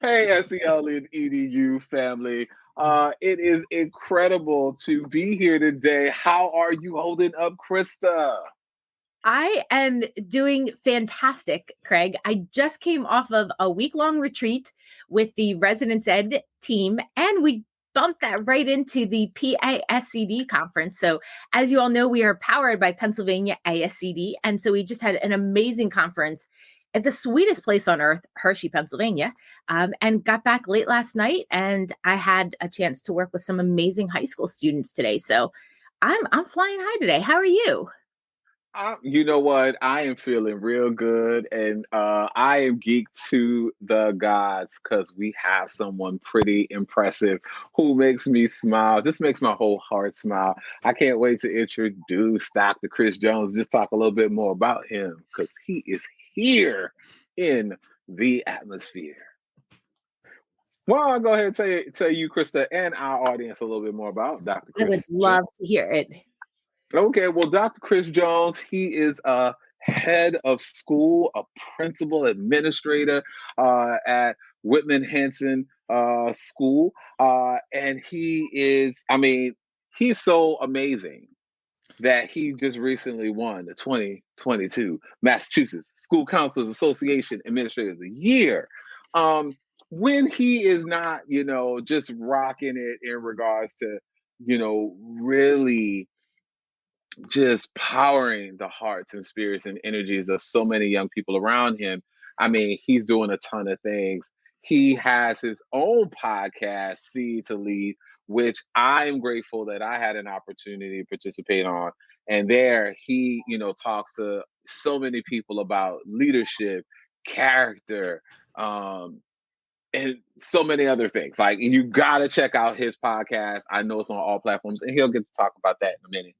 Hey, SEL and EDU family. It is incredible to be here today. How are you holding up, Krista? I am doing fantastic, Craig. I just came off of a week-long retreat with the Residence Ed team, and we bumped that right into the PASCD conference. So, as you all know, we are powered by Pennsylvania ASCD, and so we just had an amazing conference at the sweetest place on earth, Hershey, Pennsylvania, and got back late last night. And I had a chance to work with some amazing high school students today. So, I'm flying high today. How are you? You know what? I am feeling real good, and I am geeked to the gods because we have someone pretty impressive who makes me smile. This makes my whole heart smile. I can't wait to introduce Dr. Chris Jones. Just talk a little bit more about him because he is here in the atmosphere. Well, I'll go ahead and tell you, Krista, and our audience a little bit more about Dr. I would Chris Jones. love to hear it. Okay, well, Dr. Chris Jones, he is a head of school, a principal administrator at Whitman Hanson School. And he's so amazing that he just recently won the 2022 Massachusetts School Counselors Association Administrator of the Year. When he is not, just rocking it in regards to, really just powering the hearts and spirits and energies of so many young people around him. He's doing a ton of things. He has his own podcast, Seed to Lead, which I'm grateful that I had an opportunity to participate on. And there he, talks to so many people about leadership, character, and so many other things. Like, you gotta check out his podcast. I know it's on all platforms, and he'll get to talk about that in a minute.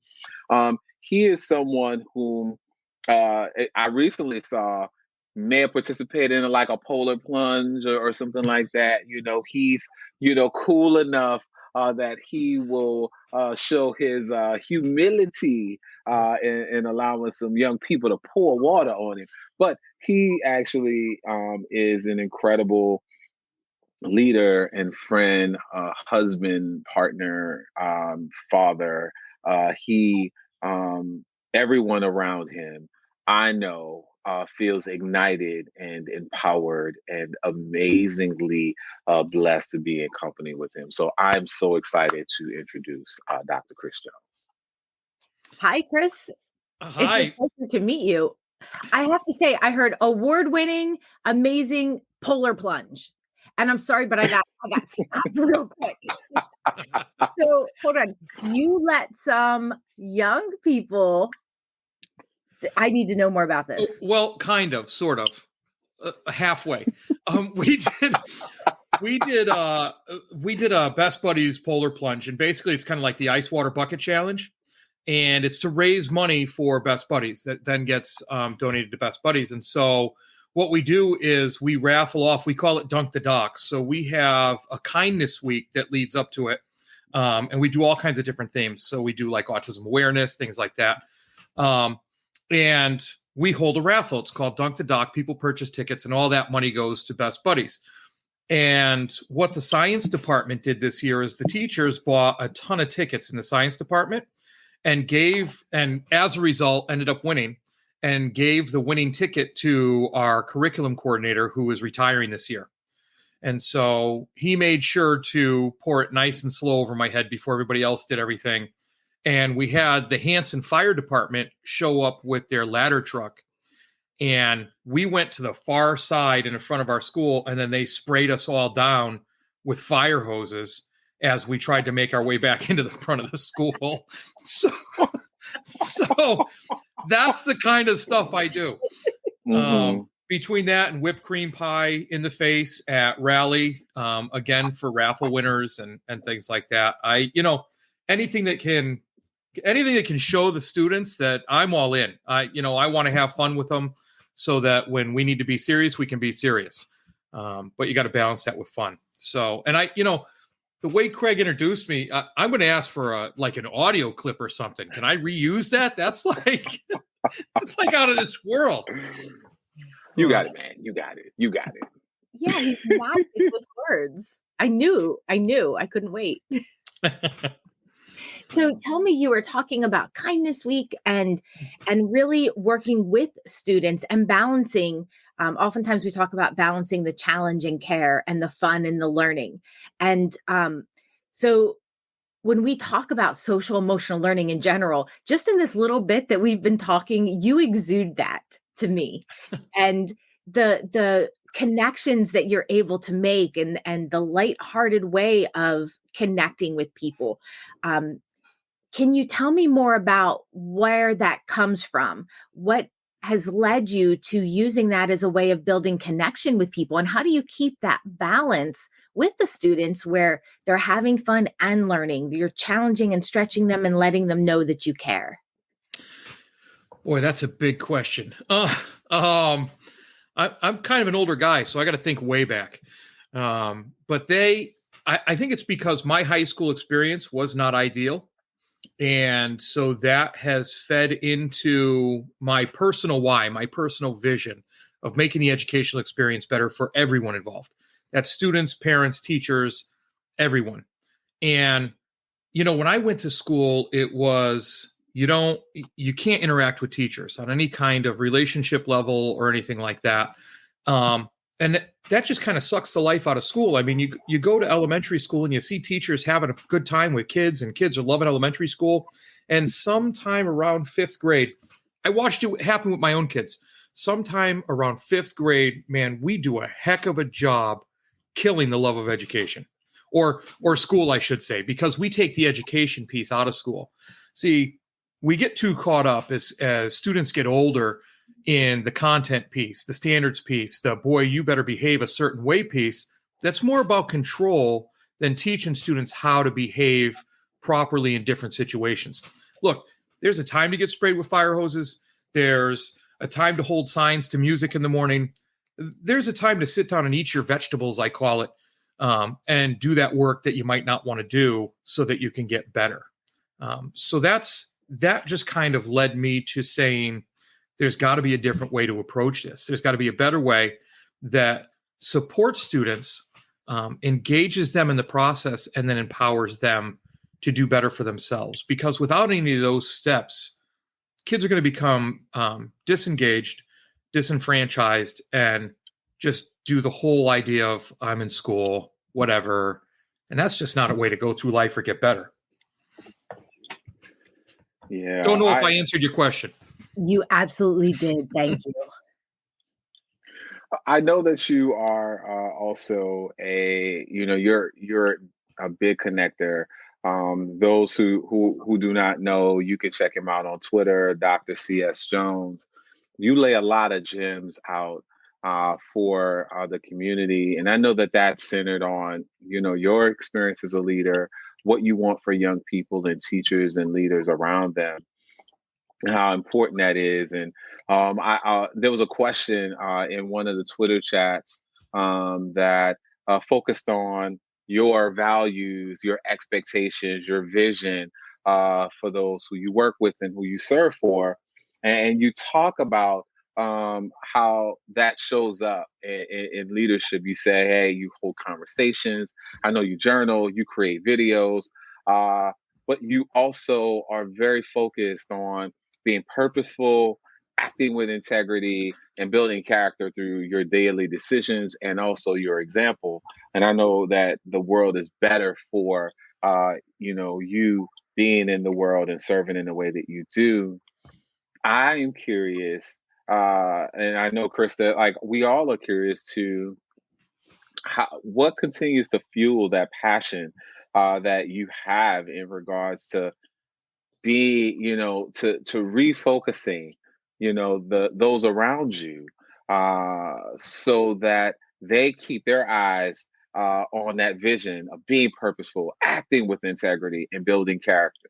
He is someone whom I recently saw may have participated in like a polar plunge or something like that. He's cool enough that he will show his humility in allowing some young people to pour water on him. But he actually is an incredible leader and friend, husband, partner, father. He Everyone around him, I know, feels ignited and empowered and amazingly blessed to be in company with him. So I'm so excited to introduce Dr. Chris Jones. Hi, Chris. It's a Hi. pleasure to meet you. I have to say, I heard award-winning, amazing polar plunge. And I'm sorry, but I got stopped real quick. So hold on. You let some young people. I need to know more about this. Well, kind of, sort of, halfway. We did a Best Buddies polar plunge, and basically it's kind of like the ice water bucket challenge, and it's to raise money for Best Buddies that then gets donated to Best Buddies. And so what we do is we raffle off. We call it Dunk the Docks. So we have a kindness week that leads up to it, and we do all kinds of different themes. So we do like autism awareness, things like that. And we hold a raffle. It's called Dunk the Dock. People purchase tickets, and all that money goes to Best Buddies. And what the science department did this year is the teachers bought a ton of tickets in the science department and as a result, ended up winning and gave the winning ticket to our curriculum coordinator, who is retiring this year. And so he made sure to pour it nice and slow over my head before everybody else did everything. And we had the Hanson Fire Department show up with their ladder truck. And we went to the far side in the front of our school, and then they sprayed us all down with fire hoses as we tried to make our way back into the front of the school. So that's the kind of stuff I do. Mm-hmm. Between that and whipped cream pie in the face at rally, again for raffle winners and things like that. Anything that can show the students that I'm all in. I want to have fun with them so that when we need to be serious, we can be serious. But you got to balance that with fun. So, and the way Craig introduced me, I'm going to ask for an audio clip or something. Can I reuse that? That's like, it's like out of this world. You got it, man. You got it. Yeah, he's magic with words. I knew. I couldn't wait. So tell me, you were talking about Kindness Week and really working with students and balancing. Oftentimes we talk about balancing the challenge and care and the fun and the learning. And so when we talk about social emotional learning in general, just in this little bit that we've been talking, you exude that to me. And the connections that you're able to make and the lighthearted way of connecting with people. Can you tell me more about where that comes from? What has led you to using that as a way of building connection with people? And how do you keep that balance with the students where they're having fun and learning? You're challenging and stretching them and letting them know that you care. Boy, that's a big question. I'm kind of an older guy, so I got to think way back. But I think it's because my high school experience was not ideal. And so that has fed into my personal why, my personal vision of making the educational experience better for everyone involved. That's students, parents, teachers, everyone. And, when I went to school, it was, you can't interact with teachers on any kind of relationship level or anything like that. And that just kind of sucks the life out of school. I mean, you go to elementary school and you see teachers having a good time with kids, and kids are loving elementary school. And sometime around fifth grade, I watched it happen with my own kids. Sometime around fifth grade, man, we do a heck of a job killing the love of education, or school, I should say, because we take the education piece out of school. See, we get too caught up as students get older in the content piece, the standards piece, the boy, you better behave a certain way piece. That's more about control than teaching students how to behave properly in different situations. Look, there's a time to get sprayed with fire hoses. There's a time to hold signs to music in the morning. There's a time to sit down and eat your vegetables, I call it, and do that work that you might not want to do so that you can get better. So that just kind of led me to saying, there's got to be a different way to approach this. There's got to be a better way that supports students, engages them in the process, and then empowers them to do better for themselves. Because without any of those steps, kids are going to become disengaged, disenfranchised, and just do the whole idea of I'm in school, whatever. And that's just not a way to go through life or get better. Yeah. Don't know if I answered your question. You absolutely did. Thank you. I know that you are also you're a big connector. Those who do not know, you can check him out on Twitter, Dr. C.S. Jones. You lay a lot of gems out for the community, and I know that that's centered on your experience as a leader, what you want for young people and teachers and leaders around them, how important that is. And there was a question in one of the Twitter chats that focused on your values, your expectations, your vision for those who you work with and who you serve for. And you talk about how that shows up in leadership. You say, hey, you hold conversations. I know you journal, you create videos, but you also are very focused on being purposeful, acting with integrity, and building character through your daily decisions and also your example. And I know that the world is better for you being in the world and serving in the way that you do. I am curious, and I know, Krista, like we all are curious to what continues to fuel that passion that you have in regards to to refocusing those around you so that they keep their eyes on that vision of being purposeful, acting with integrity, and building character.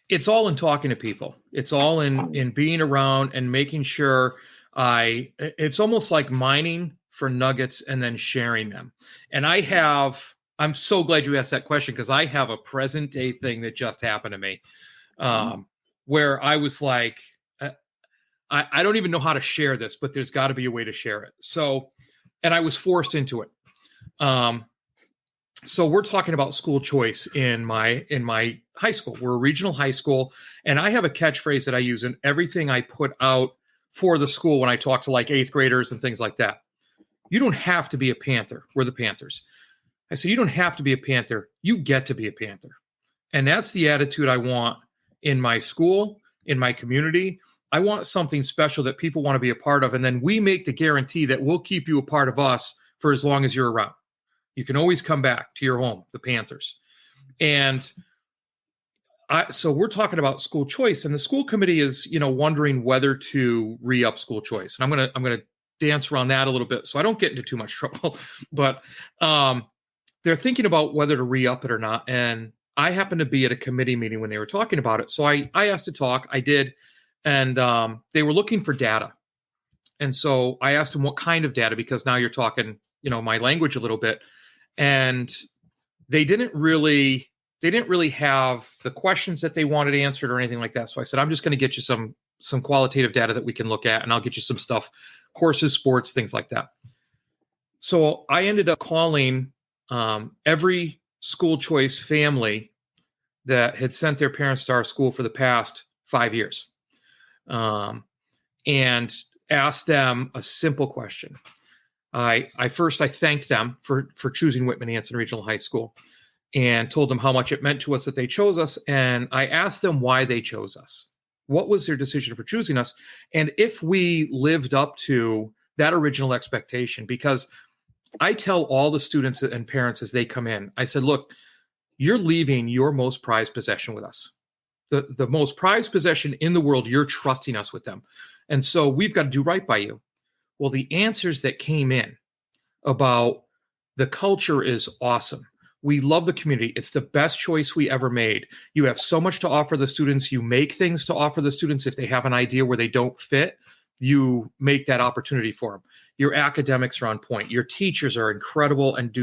It's all in talking to people. It's all in being around and making sure it's almost like mining for nuggets and then sharing them. And I'm so glad you asked that question, because I have a present day thing that just happened to me where I was like, I don't even know how to share this, but there's got to be a way to share it. So and I was forced into it. So we're talking about school choice in my high school. We're a regional high school, and I have a catchphrase that I use in everything I put out for the school when I talk to like 8th graders and things like that. You don't have to be a Panther. We're the Panthers. I say, you don't have to be a Panther. You get to be a Panther. And that's the attitude I want in my school, in my community. I want something special that people want to be a part of. And then we make the guarantee that we'll keep you a part of us for as long as you're around. You can always come back to your home, the Panthers. And so we're talking about school choice, and the school committee is, wondering whether to re-up school choice. And I'm gonna dance around that a little bit so I don't get into too much trouble. But they're thinking about whether to re-up it or not. And I happened to be at a committee meeting when they were talking about it. So I asked to talk. I did. And they were looking for data. And so I asked them what kind of data, because now you're talking, my language a little bit. And they didn't really have the questions that they wanted answered or anything like that. So I said, I'm just going to get you some qualitative data that we can look at, and I'll get you some stuff, courses, sports, things like that. So I ended up calling every school choice family that had sent their parents to our school for the past 5 years, and asked them a simple question. I thanked them for choosing Whitman-Hanson Regional High School, and told them how much it meant to us that they chose us. And I asked them why they chose us. What was their decision for choosing us? And if we lived up to that original expectation, because I tell all the students and parents as they come in, I said, look, you're leaving your most prized possession with us. The most prized possession in the world, you're trusting us with them. And so we've got to do right by you. Well, the answers that came in about the culture is awesome. We love the community. It's the best choice we ever made. You have so much to offer the students. You make things to offer the students. If they have an idea where they don't fit, you make that opportunity for them. Your academics are on point. Your teachers are incredible and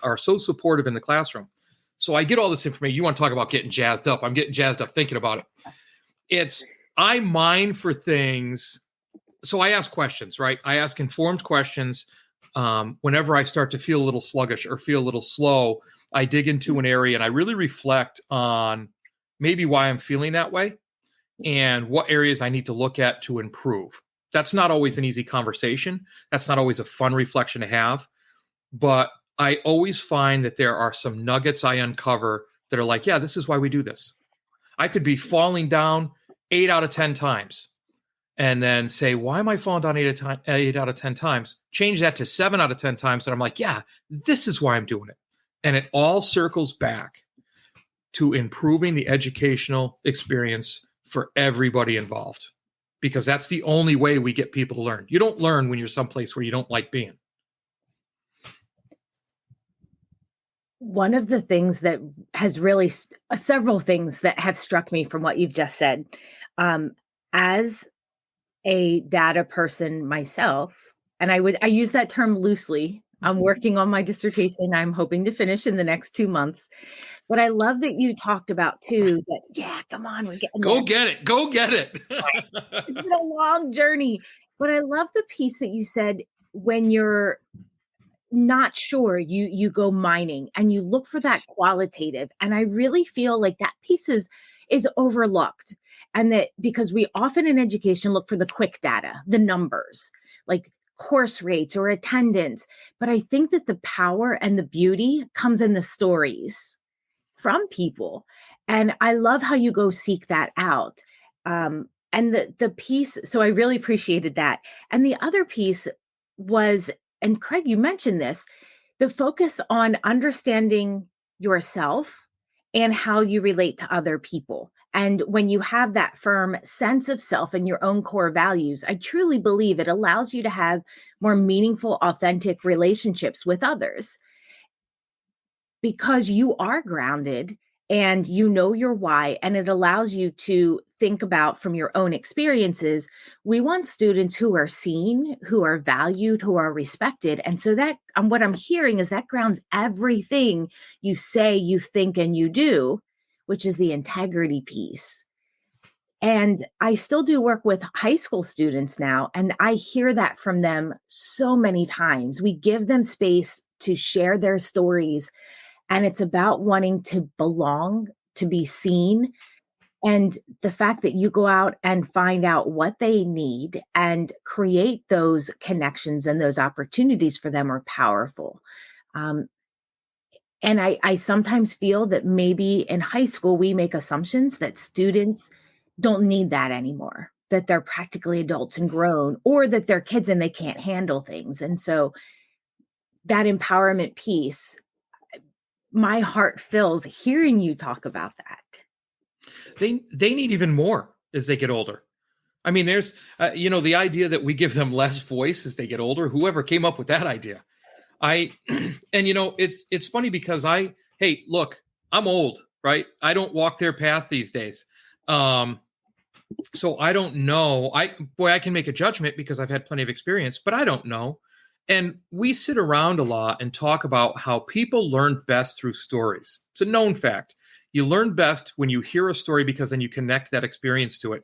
are so supportive in the classroom. So I get all this information. You want to talk about getting jazzed up. I'm getting jazzed up thinking about it. I mine for things. So I ask questions, right? I ask informed questions. Whenever I start to feel a little sluggish or feel a little slow, I dig into an area and I really reflect on maybe why I'm feeling that way and what areas I need to look at to improve. That's not always an easy conversation. That's not always a fun reflection to have. But I always find that there are some nuggets I uncover that are like, yeah, this is why we do this. I could be falling down 8 out of 10 times. And then say, why am I falling down 8 out of 10 times? Change that to 7 out of 10 times. And I'm like, yeah, this is why I'm doing it. And it all circles back to improving the educational experience for everybody involved, because that's the only way we get people to learn. You don't learn when you're someplace where you don't like being. One of the things that has really, several things that have struck me from what you've just said, as a data person myself, and I use that term loosely. I'm working on my dissertation. I'm hoping to finish in the next 2 months. But I love that you talked about too, that, yeah, come on, we're getting Go get it. Go get it. It's been a long journey. But I love the piece that you said, when you're not sure, you go mining and you look for that qualitative. And I really feel like that piece is overlooked. And that because we often in education look for the quick data, the numbers, like course rates or attendance. But I think that the power and the beauty comes in the stories from people. And I love how you go seek that out. And the piece, so I really appreciated that. And the other piece was, and Craig, you mentioned this, the focus on understanding yourself and how you relate to other people. And when you have that firm sense of self and your own core values, I truly believe it allows you to have more meaningful, authentic relationships with others, because you are grounded and you know your why, and it allows you to think about from your own experiences. We want students who are seen, who are valued, who are respected. And so that, what I'm hearing is that grounds everything you say, you think, and you do, which is the integrity piece. And I still do work with high school students now, and I hear that from them so many times. We give them space to share their stories, and it's about wanting to belong, to be seen. And the fact that you go out and find out what they need and create those connections and those opportunities for them are powerful. Um, and I sometimes feel that maybe in high school, we make assumptions that students don't need that anymore, that they're practically adults and grown, or that they're kids and they can't handle things. And so that empowerment piece, my heart fills hearing you talk about that. They need even more as they get older. I mean, there's, the idea that we give them less voice as they get older. Whoever came up with that idea, and it's funny because hey, look, I'm old, right? I don't walk their path these days. So I don't know. I can make a judgment because I've had plenty of experience, but I don't know. And we sit around a lot and talk about how people learn best through stories. It's a known fact. You learn best when you hear a story because then you connect that experience to it.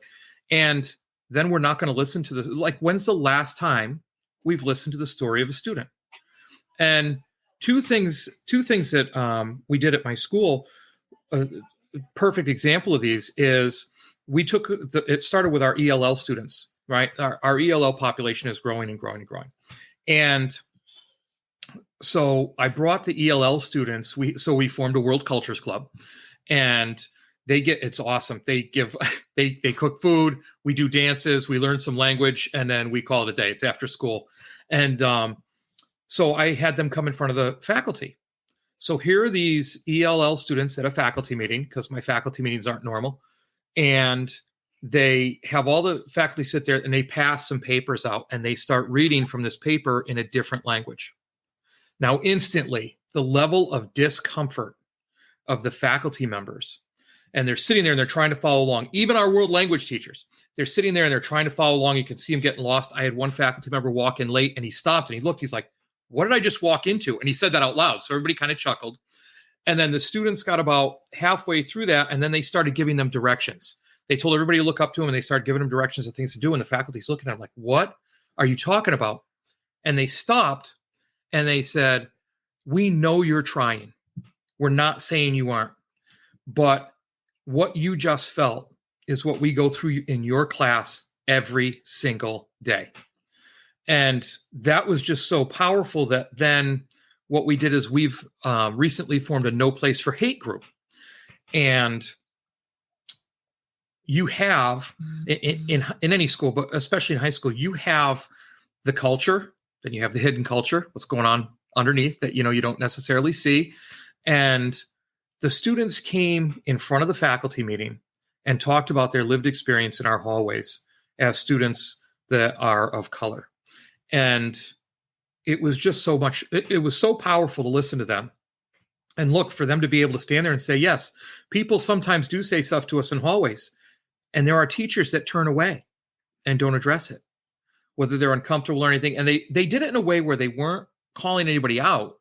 And then we're not going to listen to this. Like, when's the last time we've listened to the story of a student? And two things that we did at my school, a perfect example of these is we took it started with our ELL students, right? Our ELL population is growing and growing and growing. And so I brought the ELL students. We formed a World Cultures Club, and it's awesome. They cook food, we do dances, we learn some language, and then we call it a day. It's after school. And so I had them come in front of the faculty. So here are these ELL students at a faculty meeting, because my faculty meetings aren't normal. And they have all the faculty sit there and they pass some papers out and they start reading from this paper in a different language. Now, instantly, the level of discomfort of the faculty members, and they're sitting there and they're trying to follow along. Even our world language teachers, they're sitting there and they're trying to follow along. You can see them getting lost. I had one faculty member walk in late and he stopped and he looked, he's like, what did I just walk into? And he said that out loud. So everybody kind of chuckled. And then the students got about halfway through that, and then they started giving them directions. They told everybody to look up to him and they started giving them directions of things to do. And the faculty's looking at him like, what are you talking about? And they stopped and they said, we know you're trying. We're not saying you aren't. But what you just felt is what we go through in your class every single day. And that was just so powerful that then what we did is we've recently formed a No Place for Hate group. And you have in any school, but especially in high school, you have the culture, then you have the hidden culture, what's going on underneath that, you don't necessarily see. And the students came in front of the faculty meeting and talked about their lived experience in our hallways as students that are of color. And it was just so much, it was so powerful to listen to them. And look, for them to be able to stand there and say, yes, people sometimes do say stuff to us in hallways. And there are teachers that turn away and don't address it, whether they're uncomfortable or anything. And they did it in a way where they weren't calling anybody out.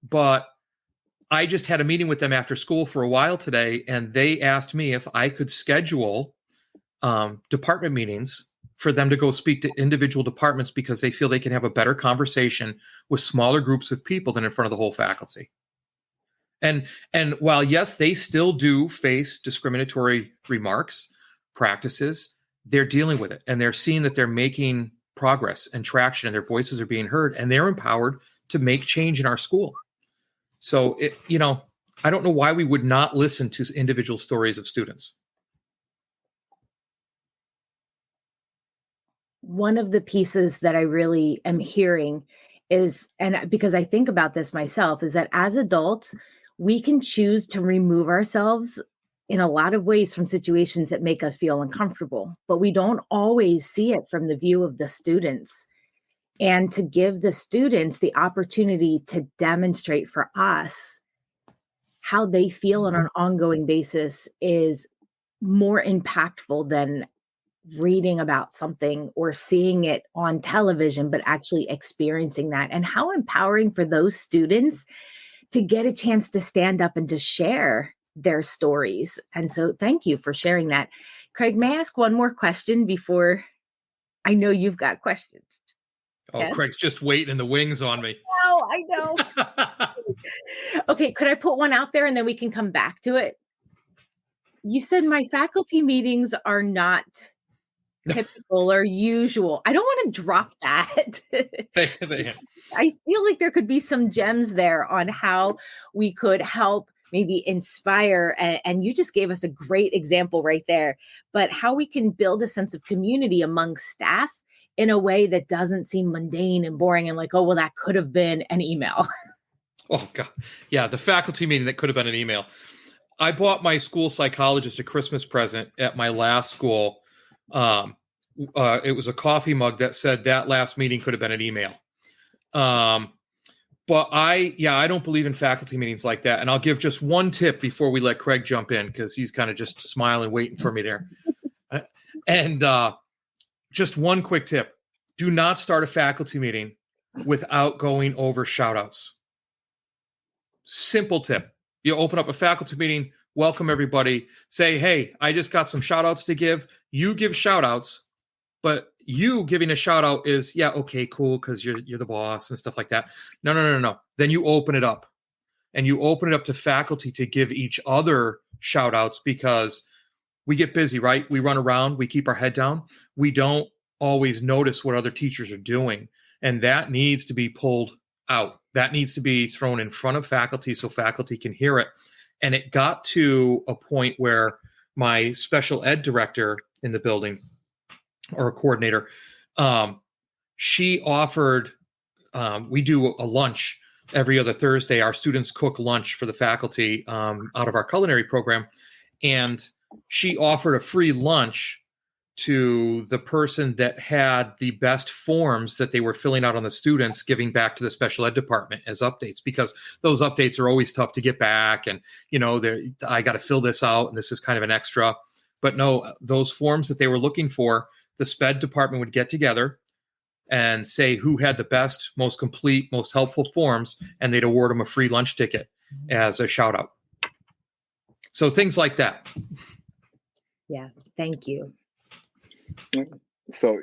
But I just had a meeting with them after school for a while today, and they asked me if I could schedule department meetings for them to go speak to individual departments because they feel they can have a better conversation with smaller groups of people than in front of the whole faculty. And while, yes, they still do face discriminatory remarks, practices, they're dealing with it and they're seeing that they're making progress and traction and their voices are being heard and they're empowered to make change in our school. So, I don't know why we would not listen to individual stories of students. One of the pieces that I really am hearing is, and because I think about this myself, is that as adults, we can choose to remove ourselves in a lot of ways from situations that make us feel uncomfortable, but we don't always see it from the view of the students. And to give the students the opportunity to demonstrate for us how they feel on an ongoing basis is more impactful than reading about something or seeing it on television, but actually experiencing that. And how empowering for those students to get a chance to stand up and to share their stories. And so thank you for sharing that. Craig, may I ask one more question before I know you've got questions? Oh, Yes? Craig's just waiting in the wings on me. Oh, I know. Okay, could I put one out there and then we can come back to it? You said my faculty meetings are not typical or usual. I don't want to drop that. I feel like there could be some gems there on how we could help maybe inspire. And you just gave us a great example right there, but how we can build a sense of community among staff in a way that doesn't seem mundane and boring and like, oh, well, that could have been an email. Oh, God. Yeah, the faculty meeting that could have been an email. I bought my school psychologist a Christmas present at my last school. It was a coffee mug that said that last meeting could have been an email. But I don't believe in faculty meetings like that. And I'll give just one tip before we let Craig jump in, because he's kind of just smiling, waiting for me there. And just one quick tip. Do not start a faculty meeting without going over shout outs. Simple tip. You open up a faculty meeting, welcome everybody, say, hey, I just got some shout outs to give. You give shout outs, but you giving a shout out is, yeah, okay, cool, because you're the boss and stuff like that. No. Then you open it up. And you open it up to faculty to give each other shout outs, because we get busy, right? We run around, we keep our head down. We don't always notice what other teachers are doing. And that needs to be pulled out. That needs to be thrown in front of faculty so faculty can hear it. And it got to a point where my special ed director in the building, or a coordinator, she offered, we do a lunch every other Thursday. Our students cook lunch for the faculty out of our culinary program. And she offered a free lunch to the person that had the best forms that they were filling out on the students, giving back to the special ed department as updates, because those updates are always tough to get back. And, I got to fill this out, and this is kind of an extra. But no, those forms that they were looking for, the SPED department would get together and say who had the best, most complete, most helpful forms, and they'd award them a free lunch ticket as a shout out. So things like that. Yeah, thank you. So,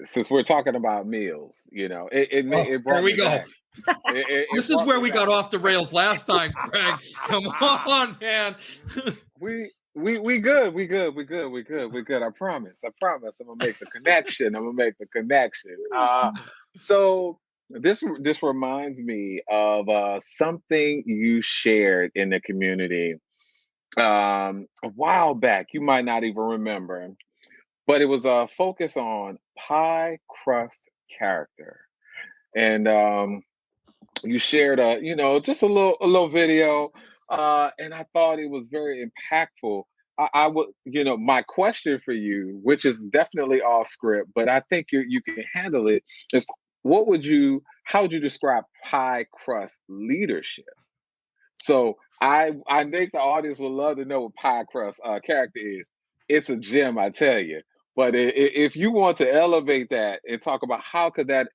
since we're talking about meals, it brought there we me go. back. This is where we got off the rails last time, Craig. Come on, man. We good. I promise. I'm gonna make the connection. So this reminds me of something you shared in the community a while back. You might not even remember, but it was a focus on pie crust character, and you shared just a little video, and I thought it was very impactful. I would, my question for you, which is definitely off script, but I think you can handle it, is how would you describe pie crust leadership? So I think the audience would love to know what pie crust character is. It's a gem, I tell you. But if you want to elevate that and talk about how could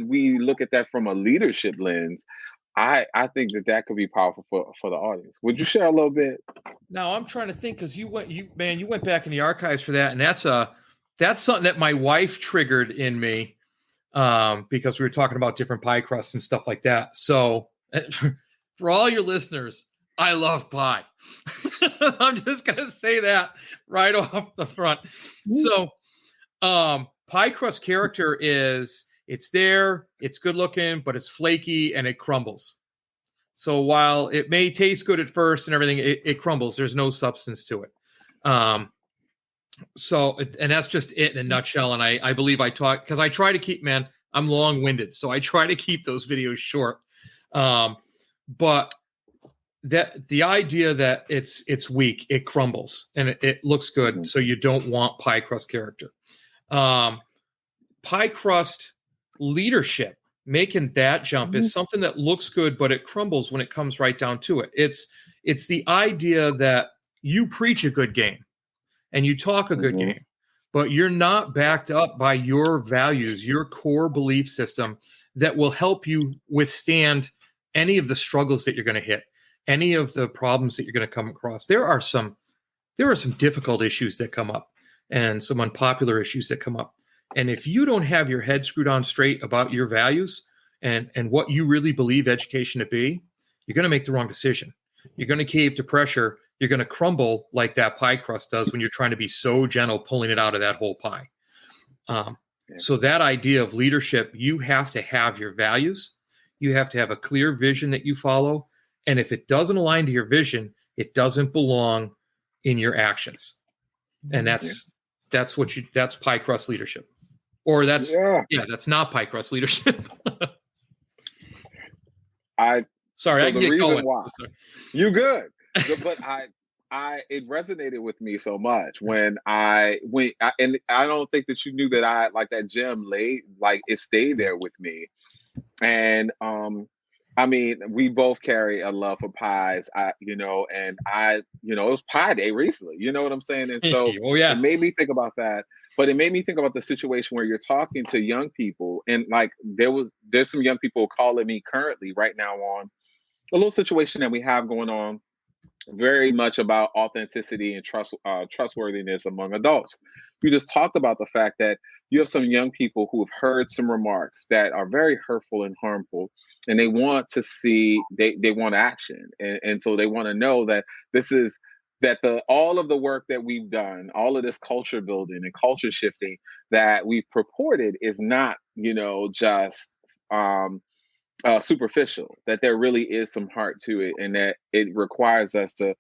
we look at that from a leadership lens, I think that could be powerful for the audience. Would you share a little bit? No, I'm trying to think, because you went back in the archives for that, and that's something that my wife triggered in me, because we were talking about different pie crusts and stuff like that. So for all your listeners, I love pie. I'm just gonna say that right off the front. So pie crust character is, it's there, it's good looking, but it's flaky and it crumbles. So while it may taste good at first and everything, it crumbles. There's no substance to it. And that's just it in a nutshell. And I believe I talk, because I try to keep, I'm long-winded, so I try to keep those videos short. But that the idea that it's weak, it crumbles, and it looks good. Mm-hmm. So you don't want pie crust character. Pie crust leadership, making that jump, is something that looks good, but it crumbles when it comes right down to it. It's the idea that you preach a good game and you talk a good game, but you're not backed up by your values, your core belief system that will help you withstand any of the struggles that you're going to hit, any of the problems that you're going to come across. There are some there are some difficult issues that come up and some unpopular issues that come up. And if you don't have your head screwed on straight about your values and what you really believe education to be, you're going to make the wrong decision. You're going to cave to pressure. You're going to crumble like that pie crust does when you're trying to be so gentle pulling it out of that whole pie. So that idea of leadership, you have to have your values. You have to have a clear vision that you follow. And if it doesn't align to your vision, it doesn't belong in your actions. And that's pie crust leadership. Or that's not pie crust leadership. I can get going. Why, you good. But it resonated with me so much when I don't think that you knew that I like that gem it stayed there with me. And I mean, we both carry a love for pies, and it was Pie Day recently, you know what I'm saying? And so It made me think about that, but it made me think about the situation where you're talking to young people, and like there's some young people calling me currently right now on a little situation that we have going on, very much about authenticity and trustworthiness among adults. We just talked about the fact that you have some young people who have heard some remarks that are very hurtful and harmful, and they want to see, they want action. And so they want to know that all of the work that we've done, all of this culture building and culture shifting that we've purported is not, just superficial, that there really is some heart to it, and that it requires us to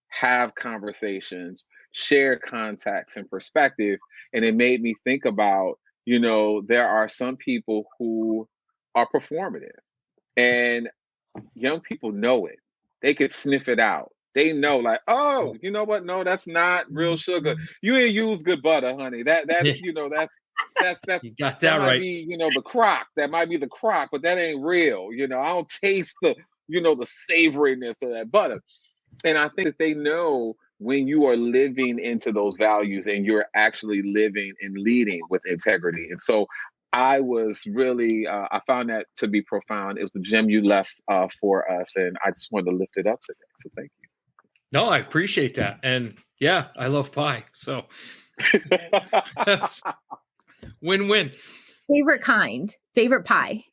have conversations, share context and perspective. And it made me think about, there are some people who are performative, and young people know it. They can sniff it out. They know, like, oh, you know what? No, that's not real sugar. You ain't use good butter, honey. That's you got that right. Might be, the crock. That might be the crock, but that ain't real. I don't taste the savoriness of that butter. And I think that they know when you are living into those values and you're actually living and leading with integrity. And so I was really, I found that to be profound. It was the gem you left for us, and I just wanted to lift it up today. So thank you. No, I appreciate that. And yeah, I love pie. So that's win-win. Favorite pie?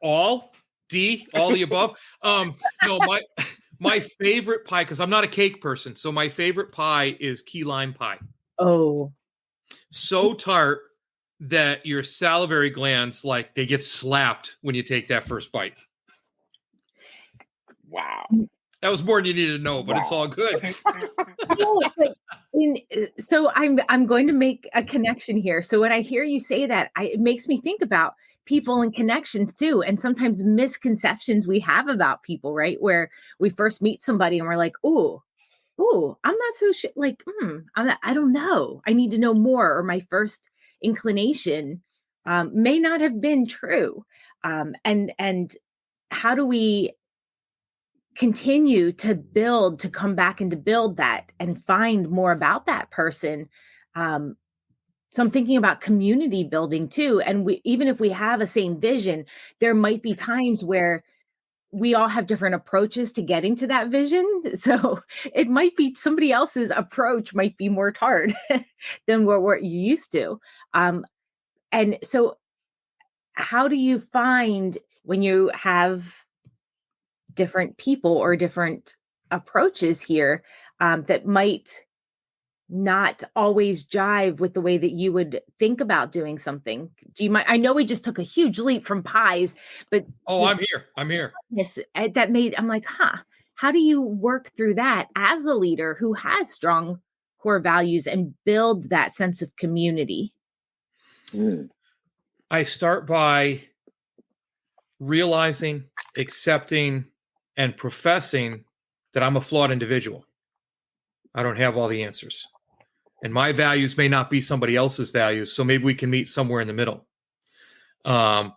All the above. No, my favorite pie, because I'm not a cake person, so my favorite pie is key lime pie. Oh. So tart that your salivary glands, they get slapped when you take that first bite. Wow. That was more than you needed to know, but It's all good. So I'm going to make a connection here. So when I hear you say that, it makes me think about people and connections too, and sometimes misconceptions we have about people, right? Where we first meet somebody and we're like, "Ooh, I'm not so I don't know. I need to know more," or my first inclination may not have been true. And how do we continue to come back and to build that and find more about that person? So I'm thinking about community building too. And even if we have a same vision, there might be times where we all have different approaches to getting to that vision. So it might be somebody else's approach might be more tart than what we're used to. And so how do you find when you have different people or different approaches here that might not always jive with the way that you would think about doing something? Do you mind? I know we just took a huge leap from pies, but I'm here. Yes, I'm like, how do you work through that as a leader who has strong core values and build that sense of community? I start by realizing, accepting, and professing that I'm a flawed individual. I don't have all the answers. And my values may not be somebody else's values. So maybe we can meet somewhere in the middle. And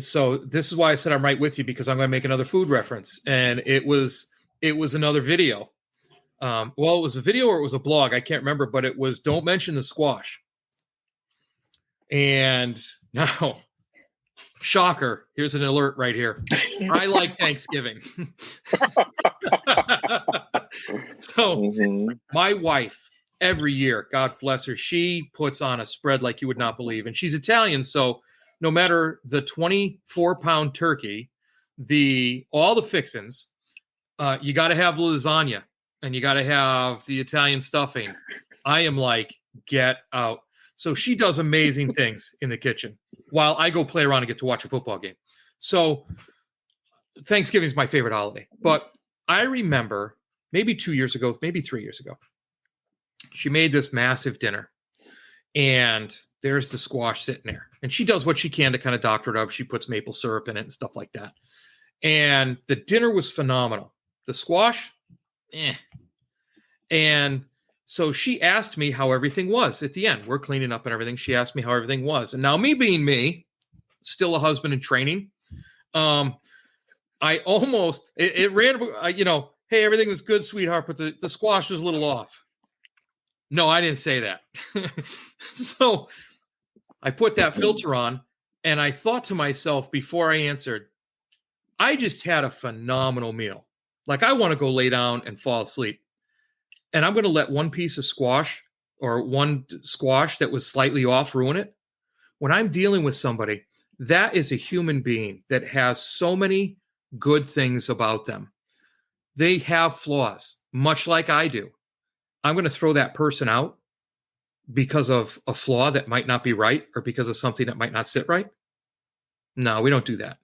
so this is why I said I'm right with you, because I'm going to make another food reference. And it was another video. It was a video or it was a blog. I can't remember, but it was don't mention the squash. And now, shocker, here's an alert right here. I like Thanksgiving. So my wife, every year, God bless her, she puts on a spread like you would not believe. And she's Italian, so no matter the 24-pound turkey, all the fixins, you got to have lasagna and you got to have the Italian stuffing. I am like, get out. So she does amazing things in the kitchen while I go play around and get to watch a football game. So Thanksgiving is my favorite holiday. But I remember maybe 2 years ago, maybe 3 years ago, she made this massive dinner. And there's the squash sitting there. And she does what she can to kind of doctor it up. She puts maple syrup in it and stuff like that. And the dinner was phenomenal. The squash, And so she asked me how everything was at the end. We're cleaning up and everything. She asked me how everything was. And now me being me, still a husband in training, I almost, it ran, hey, everything was good, sweetheart, but the squash was a little off. No, I didn't say that. So I put that filter on and I thought to myself before I answered, I just had a phenomenal meal. Like I want to go lay down and fall asleep. And I'm going to let one piece of squash or one squash that was slightly off ruin it. When I'm dealing with somebody, that is a human being that has so many good things about them. They have flaws, much like I do. I'm going to throw that person out because of a flaw that might not be right or because of something that might not sit right. No, we don't do that.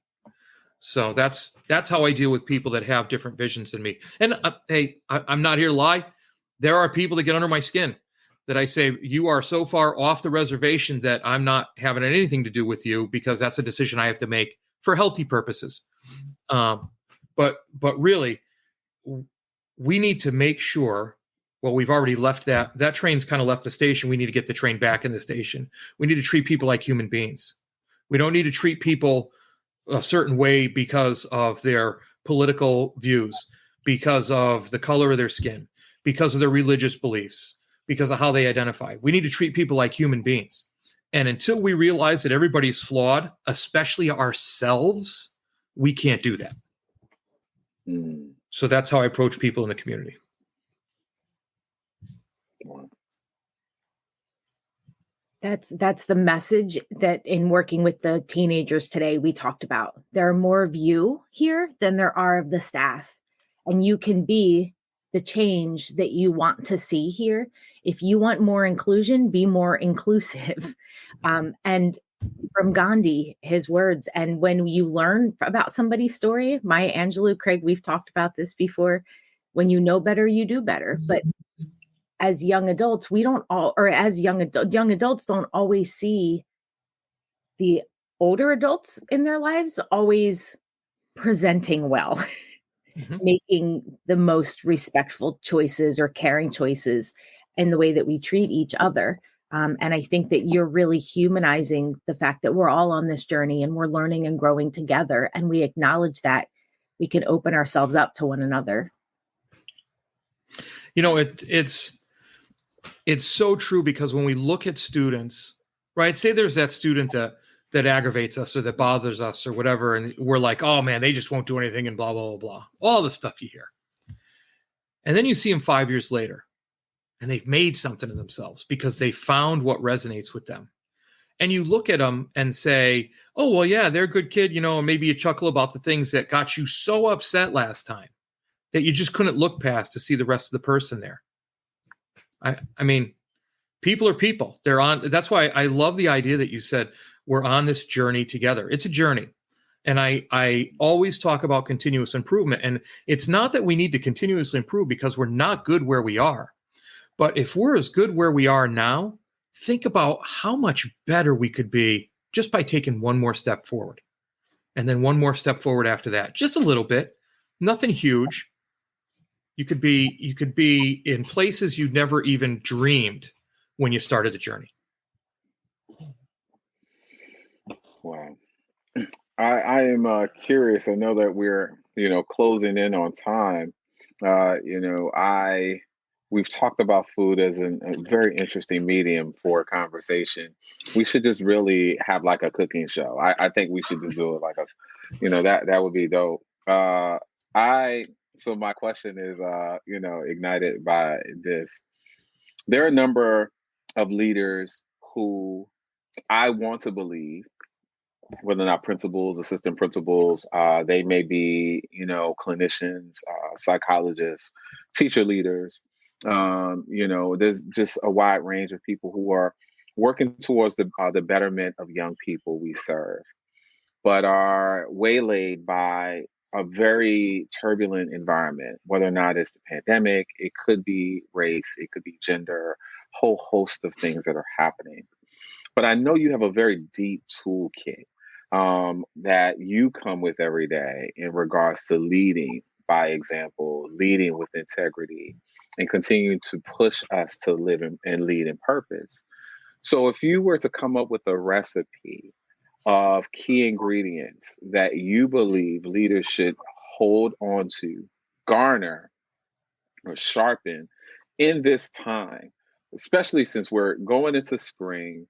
So that's how I deal with people that have different visions than me. And hey, I'm not here to lie. There are people that get under my skin that I say, you are so far off the reservation that I'm not having anything to do with you because that's a decision I have to make for healthy purposes. But really, we need to make sure, well, we've already left that train's kind of left the station. We need to get the train back in the station. We need to treat people like human beings. We don't need to treat people a certain way because of their political views, because of the color of their skin, because of their religious beliefs, because of how they identify. We need to treat people like human beings. And until we realize that everybody's flawed, especially ourselves, we can't do that. So that's how I approach people in the community. That's the message that in working with the teenagers today, we talked about. There are more of you here than there are of the staff. And you can be the change that you want to see here. If you want more inclusion, be more inclusive. And from Gandhi, his words, and when you learn about somebody's story, Maya Angelou, Craig, we've talked about this before. When you know better, you do better. But as young adults, young adults don't always see the older adults in their lives always presenting well, making the most respectful choices or caring choices in the way that we treat each other. And I think that you're really humanizing the fact that we're all on this journey and we're learning and growing together. And we acknowledge that we can open ourselves up to one another. It's so true because when we look at students, right, say there's that student that aggravates us or that bothers us or whatever, and we're like, oh man, they just won't do anything and blah, blah, blah, blah. All the stuff you hear. And then you see them 5 years later and they've made something of themselves because they found what resonates with them. And you look at them and say, oh, well, yeah, they're a good kid, and maybe you chuckle about the things that got you so upset last time that you just couldn't look past to see the rest of the person there. I mean, people are people. They're on. That's why I love the idea that you said we're on this journey together. It's a journey. And I always talk about continuous improvement. And it's not that we need to continuously improve because we're not good where we are. But if we're as good where we are now, think about how much better we could be just by taking one more step forward. And then one more step forward after that. Just a little bit. Nothing huge. You could be in places you'd never even dreamed when you started the journey. Wow. I am curious. I know that we're, closing in on time. We've talked about food as a very interesting medium for conversation. We should just really have like a cooking show. I think we should just do it like that would be dope. So my question is, ignited by this. There are a number of leaders who I want to believe, whether or not principals, assistant principals, they may be, clinicians, psychologists, teacher leaders. There's just a wide range of people who are working towards the betterment of young people we serve, but are waylaid by a very turbulent environment, whether or not it's the pandemic, it could be race, it could be gender, whole host of things that are happening. But I know you have a very deep toolkit that you come with every day in regards to leading by example, leading with integrity, and continuing to push us to live and lead in purpose. So if you were to come up with a recipe of key ingredients that you believe leaders should hold on to, garner, or sharpen in this time, especially since we're going into spring.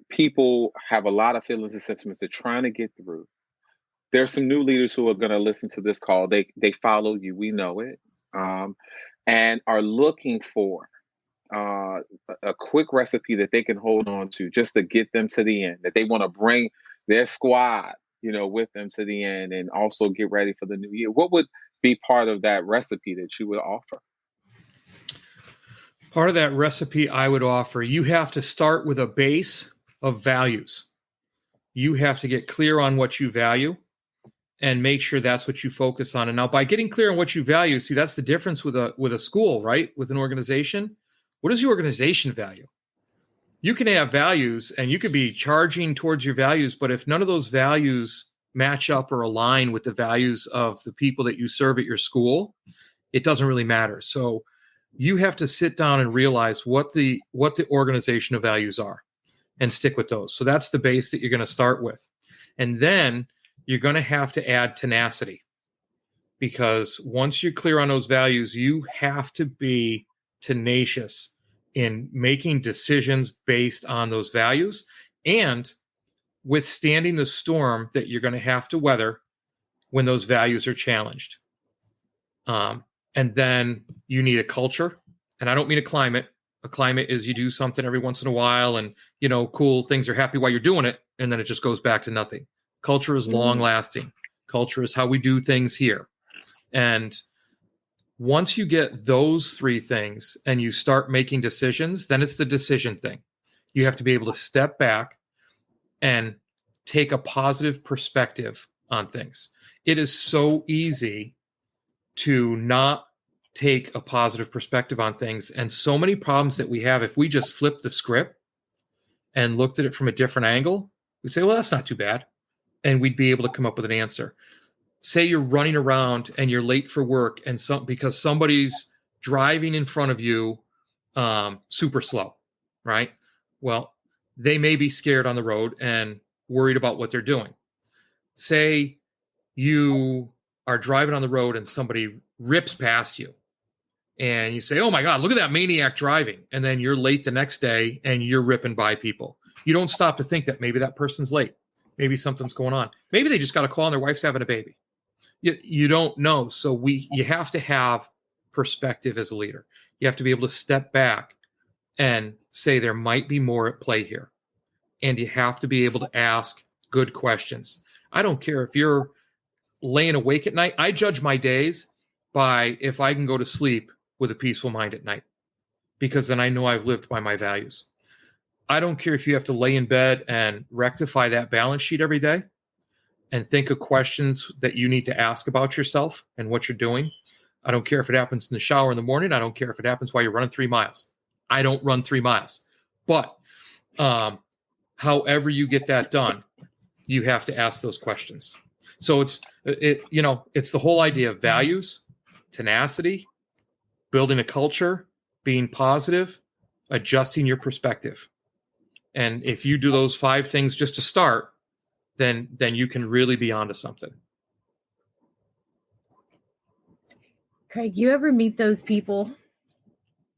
People have a lot of feelings and sentiments they're trying to get through. There's some new leaders who are going to listen to this call. They follow you, we know it, and are looking for uh, a quick recipe that they can hold on to just to get them to the end. That they want to bring their squad, with them to the end, and also get ready for the new year. What would be part of that recipe that you would offer? Part of that recipe I would offer, you have to start with a base of values. You have to get clear on what you value and make sure that's what you focus on. And now by getting clear on what you value, see, that's the difference with a school, right? With an organization. What does your organization value? You can have values and you could be charging towards your values, but if none of those values match up or align with the values of the people that you serve at your school, it doesn't really matter. So you have to sit down and realize what the organizational values are and stick with those. So that's the base that you're going to start with. And then you're going to have to add tenacity, because once you're clear on those values, you have to be tenacious in making decisions based on those values and withstanding the storm that you're going to have to weather when those values are challenged. And then you need a culture. And I don't mean a climate. A climate is you do something every once in a while and, cool, things are happy while you're doing it. And then it just goes back to nothing. Culture is long lasting. Culture is how we do things here. And once you get those three things and you start making decisions, then it's the decision thing. You have to be able to step back and take a positive perspective on things. It is so easy to not take a positive perspective on things. And so many problems that we have, if we just flip the script and looked at it from a different angle, we'd say, well, that's not too bad. And we'd be able to come up with an answer. Say you're running around and you're late for work and because somebody's driving in front of you super slow, right? Well, they may be scared on the road and worried about what they're doing. Say you are driving on the road and somebody rips past you and you say, oh my God, look at that maniac driving. And then you're late the next day and you're ripping by people. You don't stop to think that maybe that person's late. Maybe something's going on. Maybe they just got a call and their wife's having a baby. You don't know. So you have to have perspective as a leader. You have to be able to step back and say there might be more at play here. And you have to be able to ask good questions. I don't care if you're laying awake at night. I judge my days by if I can go to sleep with a peaceful mind at night, because then I know I've lived by my values. I don't care if you have to lay in bed and rectify that balance sheet every day and think of questions that you need to ask about yourself and what you're doing. I don't care if it happens in the shower in the morning. I don't care if it happens while you're running 3 miles. I don't run 3 miles. But however you get that done, you have to ask those questions. So it's the whole idea of values, tenacity, building a culture, being positive, adjusting your perspective. And if you do those 5 things just to start, then you can really be onto something. Craig, you ever meet those people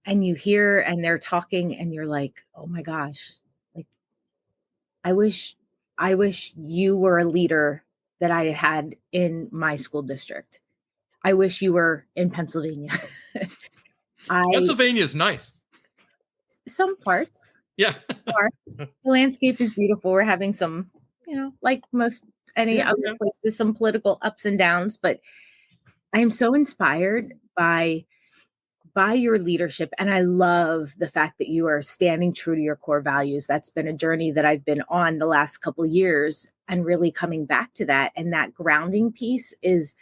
and you hear and they're talking and you're like, oh my gosh, like I wish you were a leader that I had in my school district. I wish you were in Pennsylvania. Pennsylvania is nice. Some parts. Yeah. The landscape is beautiful. We're having some, like most any other places, some political ups and downs, but I am so inspired by your leadership. And I love the fact that you are standing true to your core values. That's been a journey that I've been on the last couple of years, and really coming back to that. And that grounding piece is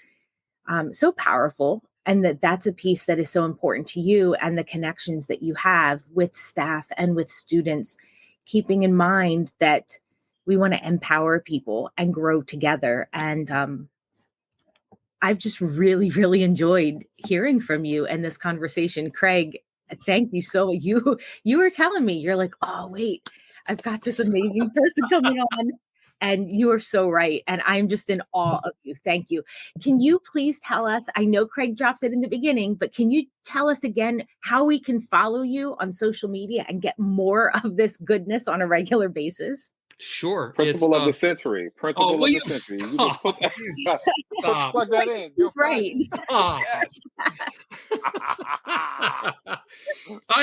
so powerful. And that's a piece that is so important to you, and the connections that you have with staff and with students, keeping in mind that we want to empower people and grow together. And I've just really, really enjoyed hearing from you in this conversation. Craig, thank you so much. You were telling me, you're like, oh, wait, I've got this amazing person coming on. And you are so right. And I'm just in awe of you. Thank you. Can you please tell us, I know Craig dropped it in the beginning, but can you tell us again how we can follow you on social media and get more of this goodness on a regular basis? Sure. Principle of the century. Principle of the century. You just put that, plug that in. You're right.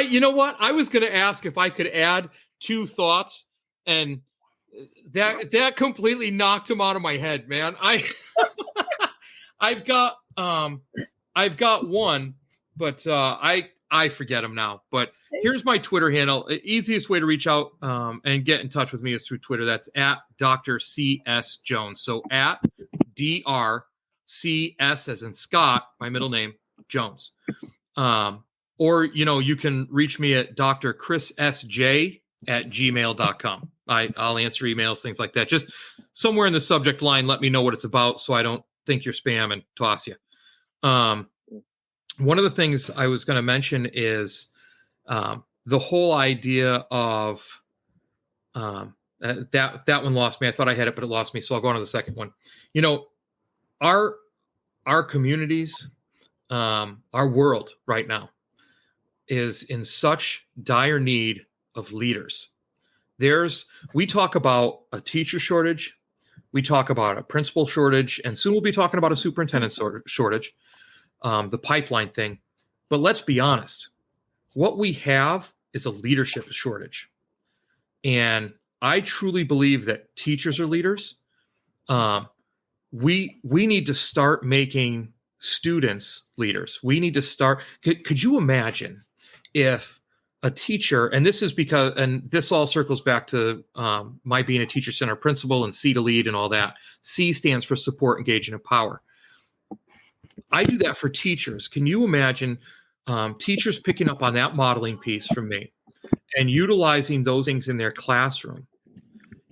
You know what? I was going to ask if I could add 2 thoughts, and that completely knocked him out of my head, man. I've got one, but I forget him now. But here's my Twitter handle. The easiest way to reach out and get in touch with me is through Twitter. That's at Dr. C.S. Jones. So at D.R.C.S. as in Scott, my middle name, Jones. Or, you can reach me at drchrissj@gmail.com. I'll answer emails, things like that. Just somewhere in the subject line, let me know what it's about so I don't think you're spam and toss you. One of the things I was going to mention is the whole idea of that one lost me. I thought I had it, but it lost me. So I'll go on to the second one. Our communities, our world right now is in such dire need of leaders. We talk about a teacher shortage. We talk about a principal shortage, and soon we'll be talking about a superintendent shortage, the pipeline thing. But let's be honest. What we have is a leadership shortage. And I truly believe that teachers are leaders. We need to start making students leaders. We need to start. Could you imagine if a teacher, and this is because, and this all circles back to my being a teacher center principal and C to lead and all that. C stands for support, engage, and empower. I do that for teachers. Can you imagine teachers picking up on that modeling piece from me and utilizing those things in their classroom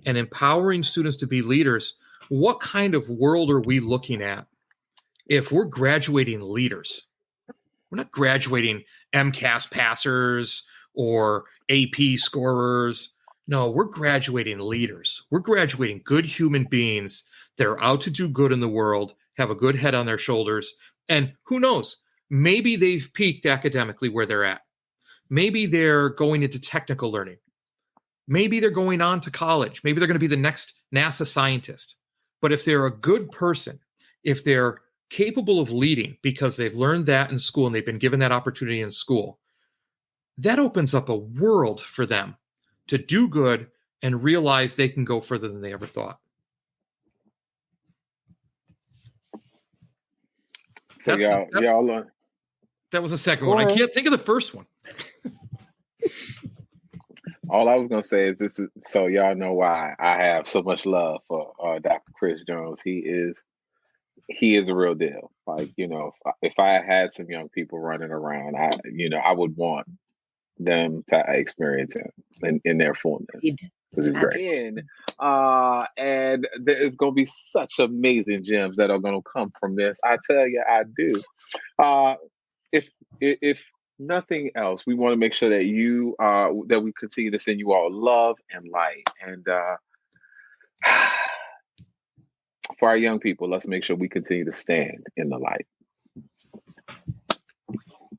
and empowering students to be leaders? What kind of world are we looking at if we're graduating leaders? We're not graduating MCAS passers or AP scorers. No, we're graduating leaders. We're graduating good human beings that are out to do good in the world, have a good head on their shoulders. And who knows, maybe they've peaked academically where they're at. Maybe they're going into technical learning. Maybe they're going on to college. Maybe they're going to be the next NASA scientist. But if they're a good person, if they're capable of leading because they've learned that in school and they've been given that opportunity in school, that opens up a world for them to do good and realize they can go further than they ever thought. So y'all that was the second one. I can't think of the first one. All I was gonna say is this is so y'all know why I have so much love for Dr. Chris Jones. He is a real deal. Like, if I had some young people running around, I would want them to experience him in their fullness. Because he's great. And there's gonna be such amazing gems that are gonna come from this. I tell you, I do. If nothing else, we want to make sure that that we continue to send you all love and light. And for our young people, let's make sure we continue to stand in the light.